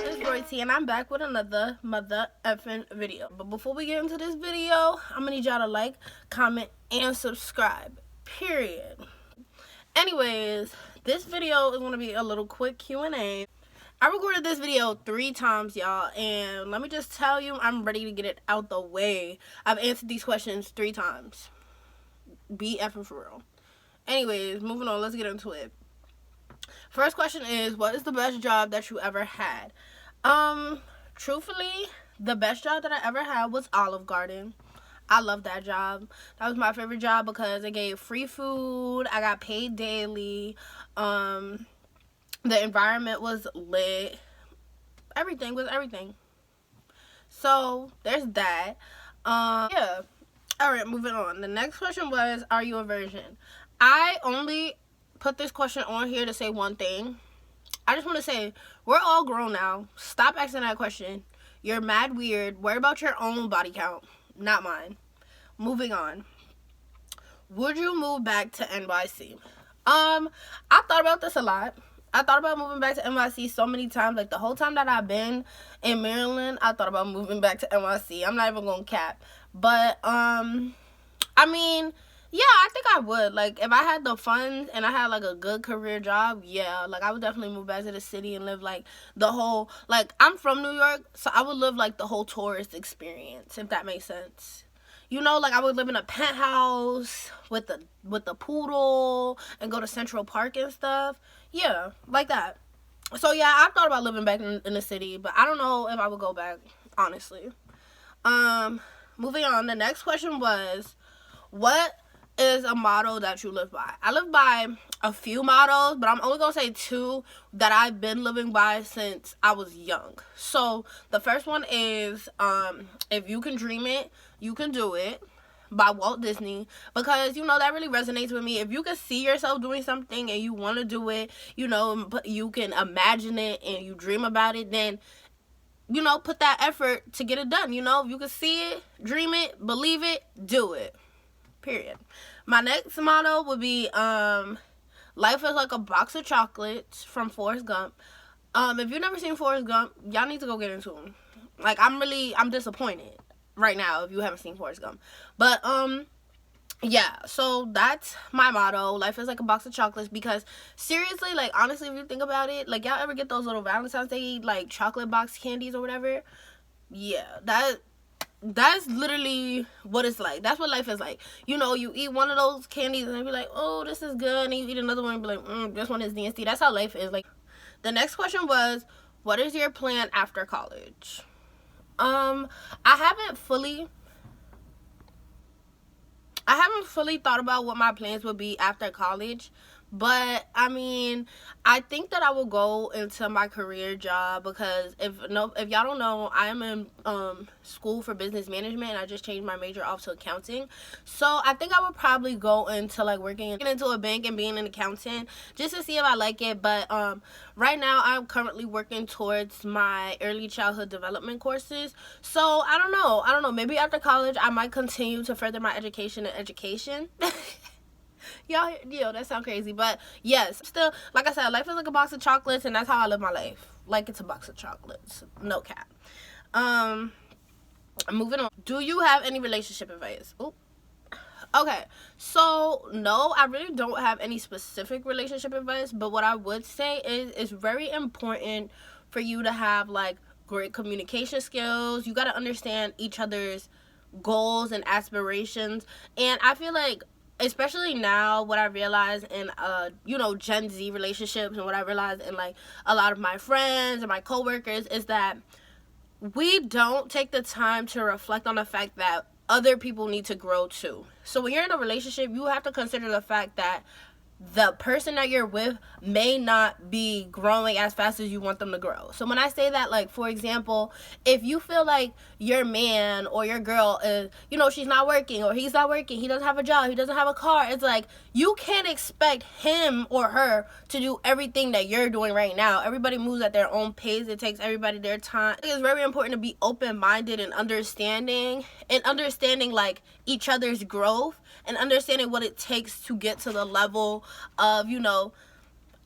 It's Royce, and I'm back with another mother effing video. But before we get into this video, I'm gonna need y'all to like, comment, and subscribe. Period. Anyways, this video is gonna be a little quick Q&A. I recorded this video 3 times, y'all, and let me just tell you, I'm ready to get it out the way. I've answered these questions 3 times. Be effing for real. Anyways, moving on, let's get into it. First question is, what is the best job that you ever had? Truthfully, the best job that I ever had was Olive Garden. I love that job. That was my favorite job because it gave free food. I got paid daily. The environment was lit. Everything was everything. So, there's that. Yeah. Alright, moving on. The next question was, are you a virgin? I only put this question on here to say one thing. I just want to say, we're all grown now. Stop asking that question. You're mad weird. Worry about your own body count, not mine. Moving on. Would you move back to NYC? I thought about this a lot. I thought about moving back to NYC so many times. Like, the whole time that I've been in Maryland, I thought about moving back to NYC. I'm not even gonna cap. But, I mean, yeah, I think I would. Like, if I had the funds and I had, like, a good career job, yeah. Like, I would definitely move back to the city and live, like, the whole... Like, I'm from New York, so I would live, like, the whole tourist experience, if that makes sense. You know, like, I would live in a penthouse with the poodle and go to Central Park and stuff. Yeah, like that. So, yeah, I've thought about living back in the city, but I don't know if I would go back, honestly. Moving on, the next question was, what is a motto that you live by? I live by a few mottos, but I'm only going to say 2 that I've been living by since I was young. So, the first one is, if you can dream it, you can do it, by Walt Disney, because, you know, that really resonates with me. If you can see yourself doing something and you want to do it, you know, you can imagine it and you dream about it, then, you know, put that effort to get it done. You know, if you can see it, dream it, believe it, do it. Period. My next motto would be, life is like a box of chocolates from Forrest Gump. If you've never seen Forrest Gump, y'all need to go get into him. Like, I'm disappointed right now if you haven't seen Forrest Gump. But, yeah, so that's my motto. Life is like a box of chocolates, because seriously, like, honestly, if you think about it, like, y'all ever get those little Valentine's Day, like, chocolate box candies or whatever? Yeah, that's literally what it's like. That's what life is like. You know, you eat one of those candies and be like, oh, this is good. And you eat another one and be like, this one is nasty. That's how life is. Like, the next question was, what is your plan after college? I haven't fully thought about what my plans would be after college. But, I mean, I think that I will go into my career job, because if y'all don't know, I'm in school for business management, and I just changed my major off to accounting. So, I think I would probably go into, like, working into a bank and being an accountant, just to see if I like it. But, right now, I'm currently working towards my early childhood development courses. So, I don't know. Maybe after college, I might continue to further my education in education. Y'all, that sounds crazy, but yes, still, like I said, life is like a box of chocolates, and that's how I live my life. Like, it's a box of chocolates, no cap. Moving on. Do you have any relationship advice? Ooh. Okay, so no, I really don't have any specific relationship advice, but what I would say is it's very important for you to have, like, great communication skills. You got to understand each other's goals and aspirations, and I feel like, especially now, what I realize in, you know, Gen Z relationships, and what I realize in, like, a lot of my friends and my coworkers, is that we don't take the time to reflect on the fact that other people need to grow too. So when you're in a relationship, you have to consider the fact that the person that you're with may not be growing as fast as you want them to grow. So when I say that, like, for example, if you feel like your man or your girl is, you know, she's not working, or he's not working, he doesn't have a job, he doesn't have a car, it's like, you can't expect him or her to do everything that you're doing right now. Everybody moves at their own pace. It takes everybody their time. It's very important to be open-minded and understanding, like, each other's growth, and understanding what it takes to get to the level of, you know,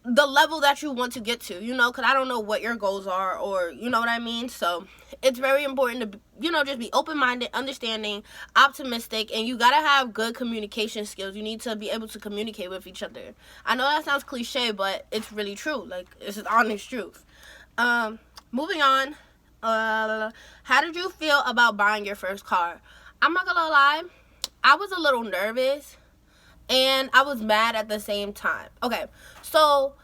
the level that you want to get to, you know, because I don't know what your goals are, or you know what I mean. So it's very important to, you know, just be open-minded, understanding, optimistic, and you gotta have good communication skills. You need to be able to communicate with each other. I know that sounds cliche, but it's really true. Like, it's just honest truth. Moving on. How did you feel about buying your first car? I'm not gonna lie, I was a little nervous and I was mad at the same time. Okay, so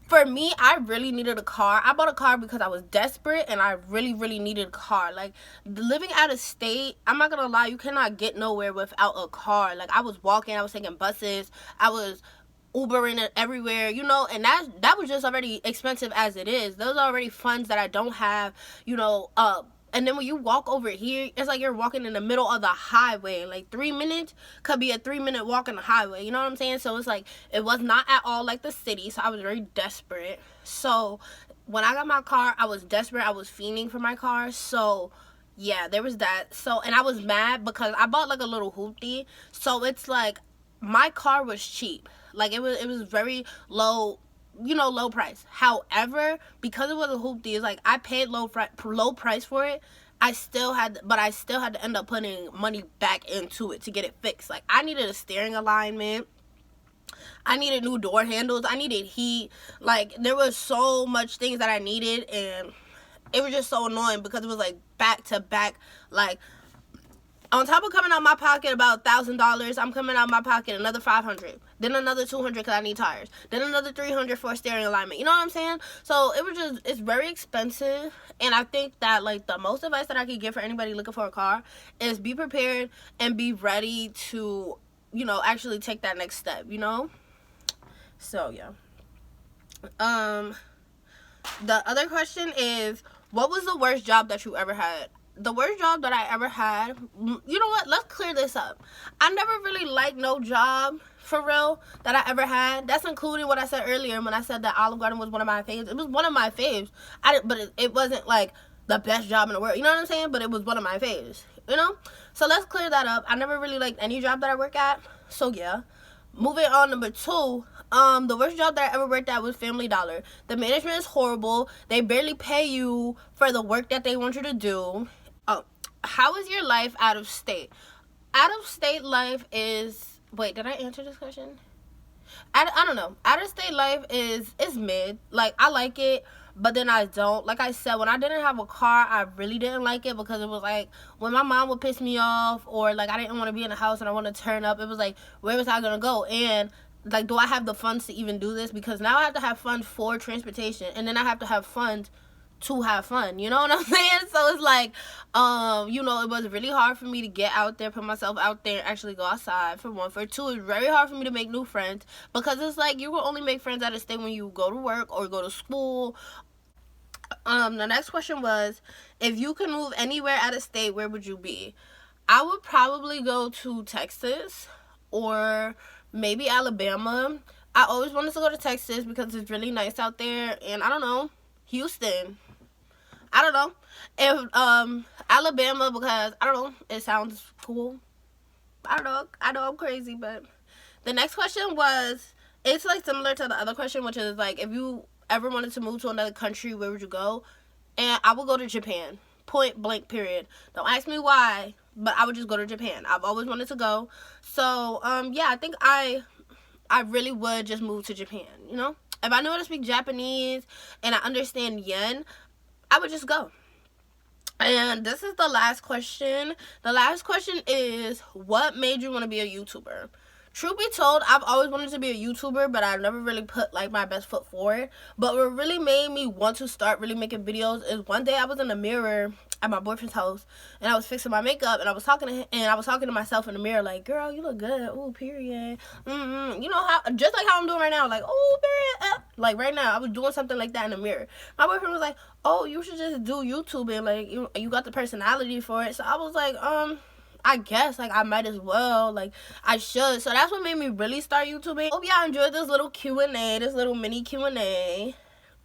for me, I really needed a car. I bought a car because I was desperate and I really, really needed a car. Like, living out of state, I'm not gonna lie, you cannot get nowhere without a car. Like, I was walking, I was taking buses, I was Ubering it everywhere, you know, and that was just already expensive as it is. Those are already funds that I don't have, you know. And then when you walk over here, it's like you're walking in the middle of the highway. Like, 3 minutes could be a 3-minute walk on the highway, you know what I'm saying? So it's like, it was not at all like the city, so I was very desperate. So when I got my car, I was desperate, I was fiending for my car. So yeah, there was that. So, and I was mad because I bought like a little hoopty, so it's like, my car was cheap. Like, it was very low, you know, low price. However, because it was a hoopty, it's like I paid low price for it. I still had to end up putting money back into it to get it fixed. Like, I needed a steering alignment, I needed new door handles, I needed heat. Like, there was so much things that I needed, and it was just so annoying because it was like back to back. Like, on top of coming out my pocket about $1,000, I'm coming out my pocket another $500, then another $200 because I need tires, then another $300 for a steering alignment. You know what I'm saying? So it's very expensive, and I think that, like, the most advice that I could give for anybody looking for a car is be prepared and be ready to, you know, actually take that next step. You know? So yeah. The other question is, what was the worst job that you ever had? The worst job that I ever had, you know what, let's clear this up. I never really liked no job, for real, that I ever had. That's including what I said earlier when I said that Olive Garden was one of my faves. It was one of my faves. But it wasn't like the best job in the world, you know what I'm saying? But it was one of my faves, you know? So let's clear that up. I never really liked any job that I work at. So yeah. Moving on, number 2. The worst job that I ever worked at was Family Dollar. The management is horrible. They barely pay you for the work that they want you to do. How is your life out of state? Out of state life is, wait, did I answer this question? I don't know. Out of state life is mid. Like, I like it, but then I don't. Like I said, when I didn't have a car, I really didn't like it, because it was like, when my mom would piss me off, or like I didn't want to be in the house and I want to turn up, it was like, where was I gonna go? And like, do I have the funds to even do this? Because now I have to have funds for transportation, and then I have to have funds to have fun, you know what I'm saying? So it's like, you know, it was really hard for me to get out there, put myself out there, and actually go outside, for one. For two, it's very hard for me to make new friends, because it's like, you will only make friends out of state when you go to work or go to school. The next question was, if you could move anywhere out of state, where would you be? I would probably go to Texas, or maybe Alabama. I always wanted to go to Texas because it's really nice out there, and I don't know, Houston. I don't know. If Alabama, because I don't know, it sounds cool. I don't know. I know I'm crazy, but the next question was, it's like similar to the other question, which is like, if you ever wanted to move to another country, where would you go? And I would go to Japan. Point blank, period. Don't ask me why, but I would just go to Japan. I've always wanted to go. So yeah, I think I really would just move to Japan, you know? If I knew how to speak Japanese and I understand yen, I would just go. And this is the last question. The last question is, what made you want to be a YouTuber? Truth be told, I've always wanted to be a YouTuber, but I never really put like my best foot forward. But what really made me want to start really making videos is, one day I was in the mirror at my boyfriend's house, and I was fixing my makeup, and I was talking to him, and I was talking to myself in the mirror like, girl, you look good. Ooh, period. You know, how, just like how I'm doing right now, like, oh, period. Like right now, I was doing something like that in the mirror. My boyfriend was like, oh, you should just do YouTube, and like, you got the personality for it. So I was like, I guess, like, I might as well, like, I should. So that's what made me really start YouTubing. Hope y'all enjoyed this little Q&A, this little mini Q&A.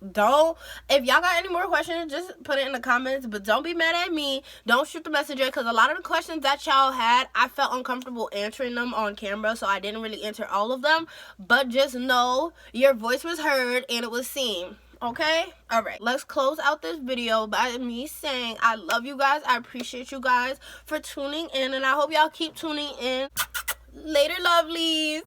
if y'all got any more questions, just put it in the comments, but don't be mad at me. Don't shoot the messenger, because a lot of the questions that y'all had, I felt uncomfortable answering them on camera, so I didn't really answer all of them. But just know your voice was heard and it was seen. Okay? All right, let's close out this video by me saying I love you guys. I appreciate you guys for tuning in, and I hope y'all keep tuning in. Later, lovelies.